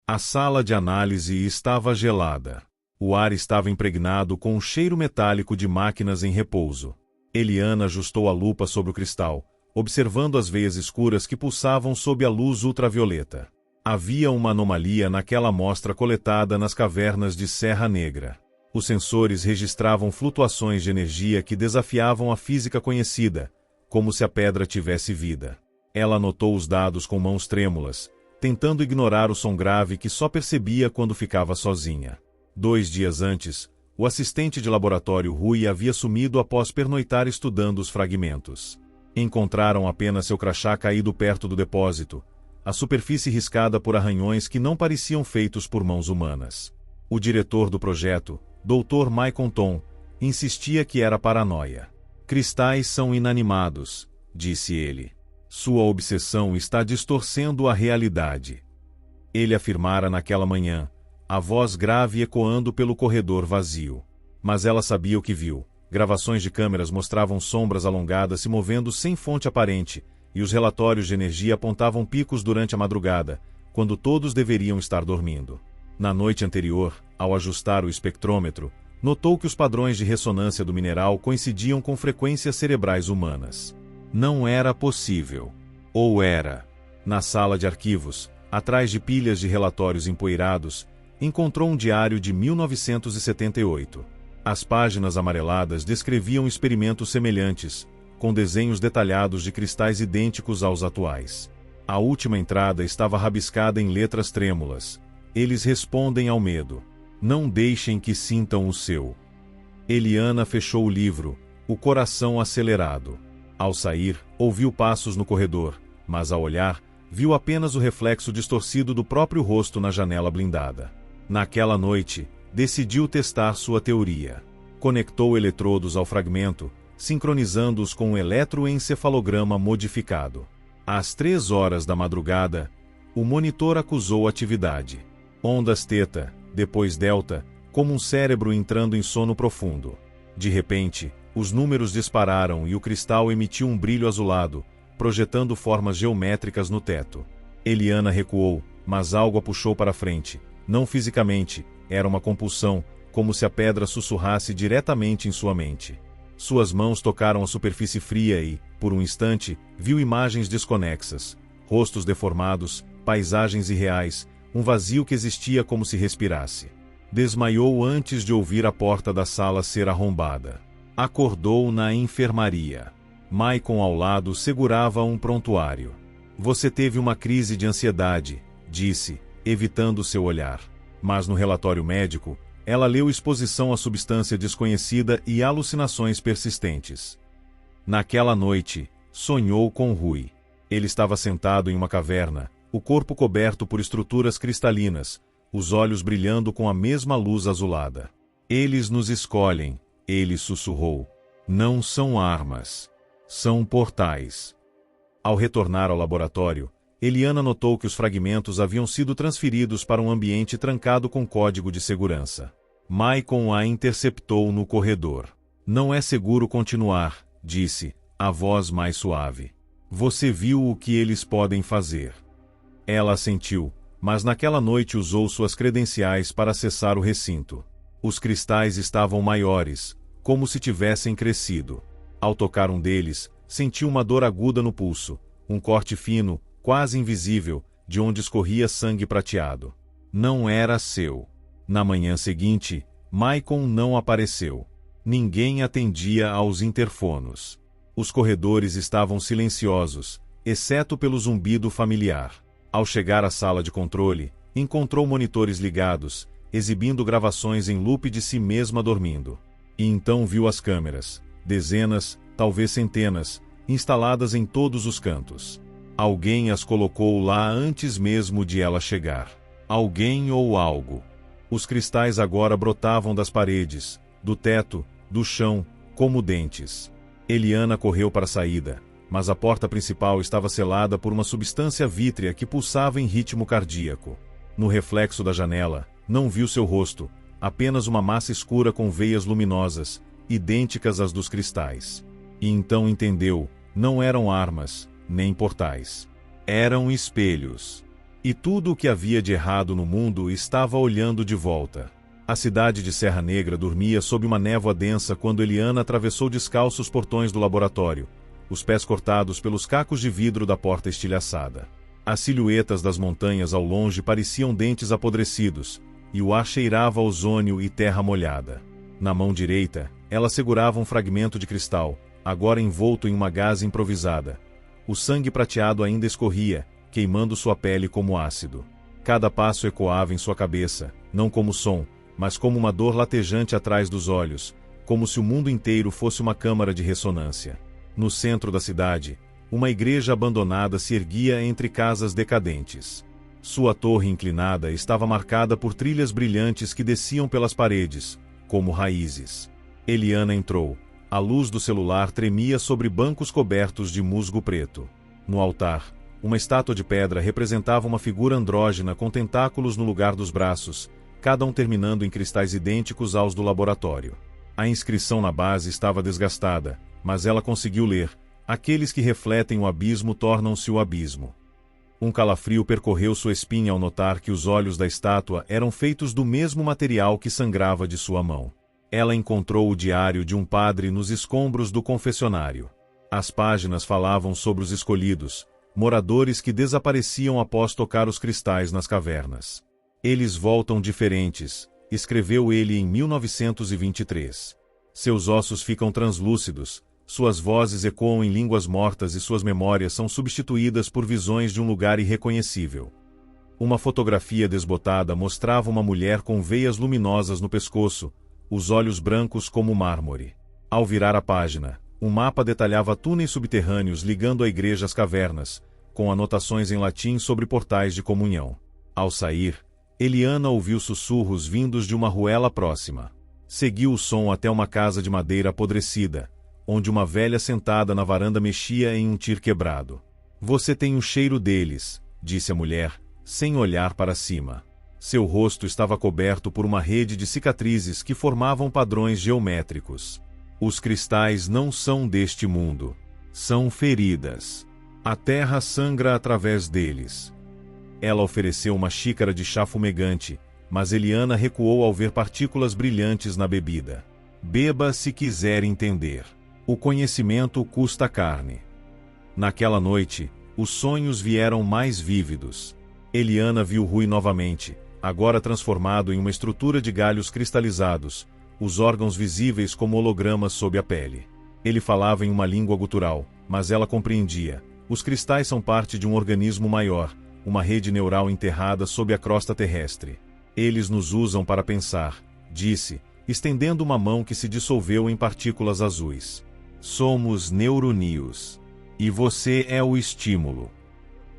A sala de análise estava gelada. O ar estava impregnado com um cheiro metálico de máquinas em repouso. Eliana ajustou a lupa sobre o cristal, observando as veias escuras que pulsavam sob a luz ultravioleta. Havia uma anomalia naquela amostra coletada nas cavernas de Serra Negra. Os sensores registravam flutuações de energia que desafiavam a física conhecida, como se a pedra tivesse vida. Ela anotou os dados com mãos trêmulas, tentando ignorar o som grave que só percebia quando ficava sozinha. 2 dias antes, o assistente de laboratório Rui havia sumido após pernoitar estudando os fragmentos. Encontraram apenas seu crachá caído perto do depósito, a superfície riscada por arranhões que não pareciam feitos por mãos humanas. O diretor do projeto, Dr. Maicon Tom, insistia que era paranoia. Cristais são inanimados, disse ele. Sua obsessão está distorcendo a realidade. Ele afirmara naquela manhã, a voz grave ecoando pelo corredor vazio. Mas ela sabia o que viu. Gravações de câmeras mostravam sombras alongadas se movendo sem fonte aparente, e os relatórios de energia apontavam picos durante a madrugada, quando todos deveriam estar dormindo. Na noite anterior, ao ajustar o espectrômetro, notou que os padrões de ressonância do mineral coincidiam com frequências cerebrais humanas. Não era possível. Ou era? Na sala de arquivos, atrás de pilhas de relatórios empoeirados, encontrou um diário de 1978. As páginas amareladas descreviam experimentos semelhantes, com desenhos detalhados de cristais idênticos aos atuais. A última entrada estava rabiscada em letras trêmulas. Eles respondem ao medo. Não deixem que sintam o seu. Eliana fechou o livro, o coração acelerado. Ao sair, ouviu passos no corredor, mas ao olhar, viu apenas o reflexo distorcido do próprio rosto na janela blindada. Naquela noite, decidiu testar sua teoria. Conectou eletrodos ao fragmento, sincronizando-os com um eletroencefalograma modificado. Às 3 horas da madrugada, o monitor acusou atividade. Ondas teta, depois delta, como um cérebro entrando em sono profundo. De repente, os números dispararam e o cristal emitiu um brilho azulado, projetando formas geométricas no teto. Eliana recuou, mas algo a puxou para frente. Não fisicamente, era uma compulsão, como se a pedra sussurrasse diretamente em sua mente. Suas mãos tocaram a superfície fria e, por um instante, viu imagens desconexas, rostos deformados, paisagens irreais, um vazio que existia como se respirasse. Desmaiou antes de ouvir a porta da sala ser arrombada. Acordou na enfermaria. Maicon ao lado segurava um prontuário. Você teve uma crise de ansiedade, disse, evitando seu olhar. Mas no relatório médico, ela leu exposição à substância desconhecida e alucinações persistentes. Naquela noite, sonhou com Rui. Ele estava sentado em uma caverna, o corpo coberto por estruturas cristalinas, os olhos brilhando com a mesma luz azulada. Eles nos escolhem, ele sussurrou. Não são armas. São portais. Ao retornar ao laboratório, Eliana notou que os fragmentos haviam sido transferidos para um ambiente trancado com código de segurança. Maicon a interceptou no corredor. Não é seguro continuar, disse, a voz mais suave. Você viu o que eles podem fazer. Ela assentiu, mas naquela noite usou suas credenciais para acessar o recinto. Os cristais estavam maiores, como se tivessem crescido. Ao tocar um deles, sentiu uma dor aguda no pulso, um corte fino, quase invisível, de onde escorria sangue prateado. Não era seu. Na manhã seguinte, Maicon não apareceu. Ninguém atendia aos interfonos. Os corredores estavam silenciosos, exceto pelo zumbido familiar. Ao chegar à sala de controle, encontrou monitores ligados, exibindo gravações em loop de si mesma dormindo. E então viu as câmeras, dezenas, talvez centenas, instaladas em todos os cantos. Alguém as colocou lá antes mesmo de ela chegar. Alguém ou algo. Os cristais agora brotavam das paredes, do teto, do chão, como dentes. Eliana correu para a saída, mas a porta principal estava selada por uma substância vítrea que pulsava em ritmo cardíaco. No reflexo da janela, não viu seu rosto, apenas uma massa escura com veias luminosas, idênticas às dos cristais. E então entendeu, não eram armas, nem portais. Eram espelhos. E tudo o que havia de errado no mundo estava olhando de volta. A cidade de Serra Negra dormia sob uma névoa densa quando Eliana atravessou descalço os portões do laboratório, os pés cortados pelos cacos de vidro da porta estilhaçada. As silhuetas das montanhas ao longe pareciam dentes apodrecidos, e o ar cheirava a ozônio e terra molhada. Na mão direita, ela segurava um fragmento de cristal, agora envolto em uma gaze improvisada. O sangue prateado ainda escorria, queimando sua pele como ácido. Cada passo ecoava em sua cabeça, não como som, mas como uma dor latejante atrás dos olhos, como se o mundo inteiro fosse uma câmara de ressonância. No centro da cidade, uma igreja abandonada se erguia entre casas decadentes. Sua torre inclinada estava marcada por trilhas brilhantes que desciam pelas paredes, como raízes. Eliana entrou. A luz do celular tremia sobre bancos cobertos de musgo preto. No altar, uma estátua de pedra representava uma figura andrógina com tentáculos no lugar dos braços, cada um terminando em cristais idênticos aos do laboratório. A inscrição na base estava desgastada, mas ela conseguiu ler: aqueles que refletem o abismo tornam-se o abismo. Um calafrio percorreu sua espinha ao notar que os olhos da estátua eram feitos do mesmo material que sangrava de sua mão. Ela encontrou o diário de um padre nos escombros do confessionário. As páginas falavam sobre os escolhidos, moradores que desapareciam após tocar os cristais nas cavernas. Eles voltam diferentes, escreveu ele em 1923. Seus ossos ficam translúcidos, suas vozes ecoam em línguas mortas e suas memórias são substituídas por visões de um lugar irreconhecível. Uma fotografia desbotada mostrava uma mulher com veias luminosas no pescoço, os olhos brancos como mármore. Ao virar a página, um mapa detalhava túneis subterrâneos ligando a igreja às cavernas, com anotações em latim sobre portais de comunhão. Ao sair, Eliana ouviu sussurros vindos de uma ruela próxima. Seguiu o som até uma casa de madeira apodrecida, onde uma velha sentada na varanda mexia em um tir quebrado. Você tem o cheiro deles, disse a mulher, sem olhar para cima. Seu rosto estava coberto por uma rede de cicatrizes que formavam padrões geométricos. Os cristais não são deste mundo. São feridas. A terra sangra através deles. Ela ofereceu uma xícara de chá fumegante, mas Eliana recuou ao ver partículas brilhantes na bebida. Beba se quiser entender. O conhecimento custa carne. Naquela noite, os sonhos vieram mais vívidos. Eliana viu Rui novamente, agora transformado em uma estrutura de galhos cristalizados, os órgãos visíveis como hologramas sob a pele. Ele falava em uma língua gutural, mas ela compreendia. Os cristais são parte de um organismo maior, uma rede neural enterrada sob a crosta terrestre. Eles nos usam para pensar, disse, estendendo uma mão que se dissolveu em partículas azuis. Somos neurônios. E você é o estímulo.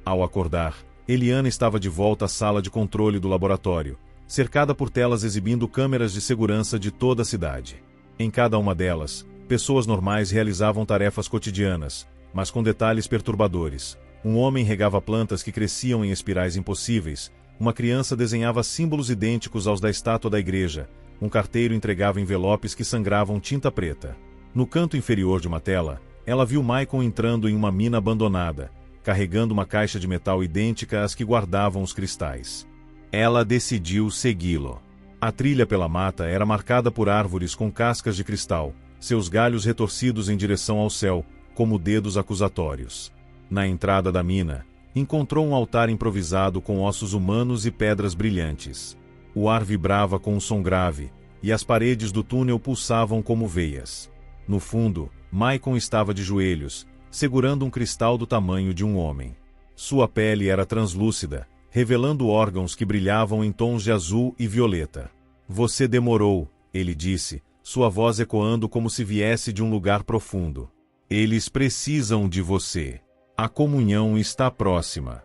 Ao acordar, Eliana estava de volta à sala de controle do laboratório, cercada por telas exibindo câmeras de segurança de toda a cidade. Em cada uma delas, pessoas normais realizavam tarefas cotidianas, mas com detalhes perturbadores. Um homem regava plantas que cresciam em espirais impossíveis, uma criança desenhava símbolos idênticos aos da estátua da igreja, um carteiro entregava envelopes que sangravam tinta preta. No canto inferior de uma tela, ela viu Maicon entrando em uma mina abandonada, carregando uma caixa de metal idêntica às que guardavam os cristais. Ela decidiu segui-lo. A trilha pela mata era marcada por árvores com cascas de cristal, seus galhos retorcidos em direção ao céu, como dedos acusatórios. Na entrada da mina, encontrou um altar improvisado com ossos humanos e pedras brilhantes. O ar vibrava com um som grave, e as paredes do túnel pulsavam como veias. No fundo, Maicon estava de joelhos, segurando um cristal do tamanho de um homem. Sua pele era translúcida, revelando órgãos que brilhavam em tons de azul e violeta. Você demorou, ele disse, sua voz ecoando como se viesse de um lugar profundo. Eles precisam de você. A comunhão está próxima.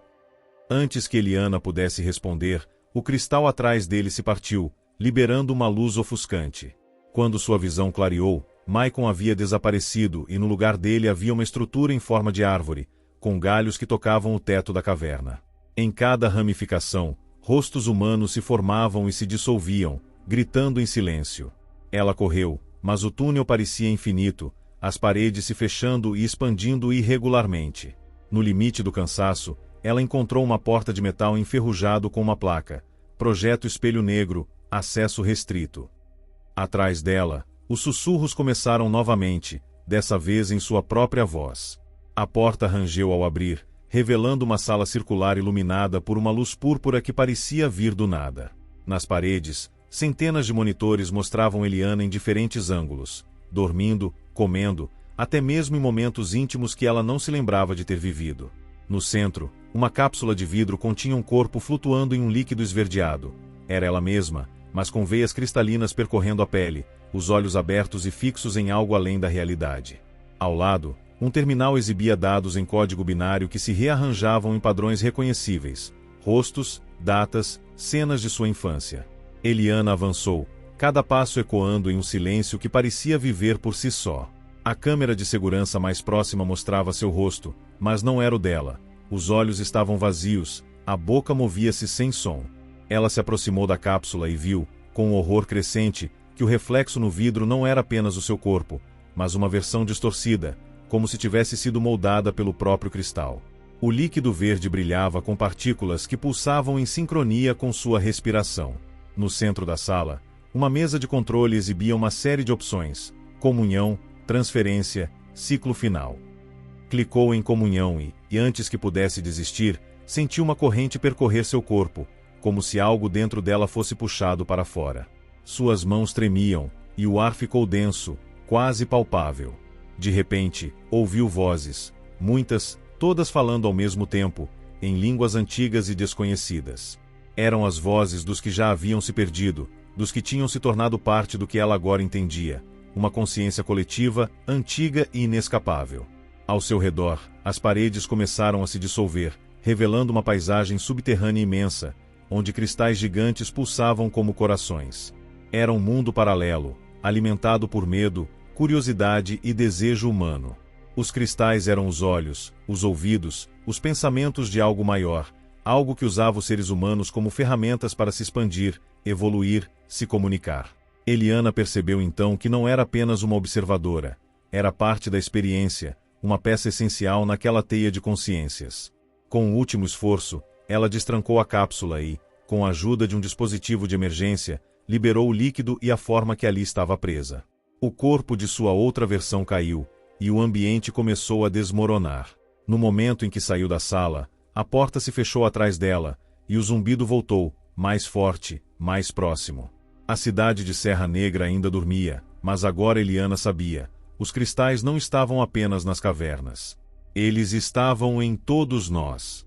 Antes que Eliana pudesse responder, o cristal atrás dele se partiu, liberando uma luz ofuscante. Quando sua visão clareou, Maicon havia desaparecido e no lugar dele havia uma estrutura em forma de árvore, com galhos que tocavam o teto da caverna. Em cada ramificação, rostos humanos se formavam e se dissolviam, gritando em silêncio. Ela correu, mas o túnel parecia infinito, as paredes se fechando e expandindo irregularmente. No limite do cansaço, ela encontrou uma porta de metal enferrujado com uma placa: Projeto Espelho Negro, acesso restrito. Atrás dela, os sussurros começaram novamente, dessa vez em sua própria voz. A porta rangeu ao abrir, revelando uma sala circular iluminada por uma luz púrpura que parecia vir do nada. Nas paredes, centenas de monitores mostravam Eliana em diferentes ângulos, dormindo, comendo, até mesmo em momentos íntimos que ela não se lembrava de ter vivido. No centro, uma cápsula de vidro continha um corpo flutuando em um líquido esverdeado. Era ela mesma, mas com veias cristalinas percorrendo a pele, os olhos abertos e fixos em algo além da realidade. Ao lado, um terminal exibia dados em código binário que se rearranjavam em padrões reconhecíveis: rostos, datas, cenas de sua infância. Eliana avançou, cada passo ecoando em um silêncio que parecia viver por si só. A câmera de segurança mais próxima mostrava seu rosto, mas não era o dela. Os olhos estavam vazios, a boca movia-se sem som. Ela se aproximou da cápsula e viu, com um horror crescente, que o reflexo no vidro não era apenas o seu corpo, mas uma versão distorcida, como se tivesse sido moldada pelo próprio cristal. O líquido verde brilhava com partículas que pulsavam em sincronia com sua respiração. No centro da sala, uma mesa de controle exibia uma série de opções: comunhão, transferência, ciclo final. Clicou em comunhão e, antes que pudesse desistir, sentiu uma corrente percorrer seu corpo, como se algo dentro dela fosse puxado para fora. Suas mãos tremiam, e o ar ficou denso, quase palpável. De repente, ouviu vozes, muitas, todas falando ao mesmo tempo, em línguas antigas e desconhecidas. Eram as vozes dos que já haviam se perdido, dos que tinham se tornado parte do que ela agora entendia, uma consciência coletiva, antiga e inescapável. Ao seu redor, as paredes começaram a se dissolver, revelando uma paisagem subterrânea imensa, onde cristais gigantes pulsavam como corações. Era um mundo paralelo, alimentado por medo, curiosidade e desejo humano. Os cristais eram os olhos, os ouvidos, os pensamentos de algo maior, algo que usava os seres humanos como ferramentas para se expandir, evoluir, se comunicar. Eliana percebeu então que não era apenas uma observadora, era parte da experiência, uma peça essencial naquela teia de consciências. Com o último esforço, ela destrancou a cápsula e, com a ajuda de um dispositivo de emergência, liberou o líquido e a forma que ali estava presa. O corpo de sua outra versão caiu, e o ambiente começou a desmoronar. No momento em que saiu da sala, a porta se fechou atrás dela, e o zumbido voltou, mais forte, mais próximo. A cidade de Serra Negra ainda dormia, mas agora Eliana sabia: os cristais não estavam apenas nas cavernas. Eles estavam em todos nós.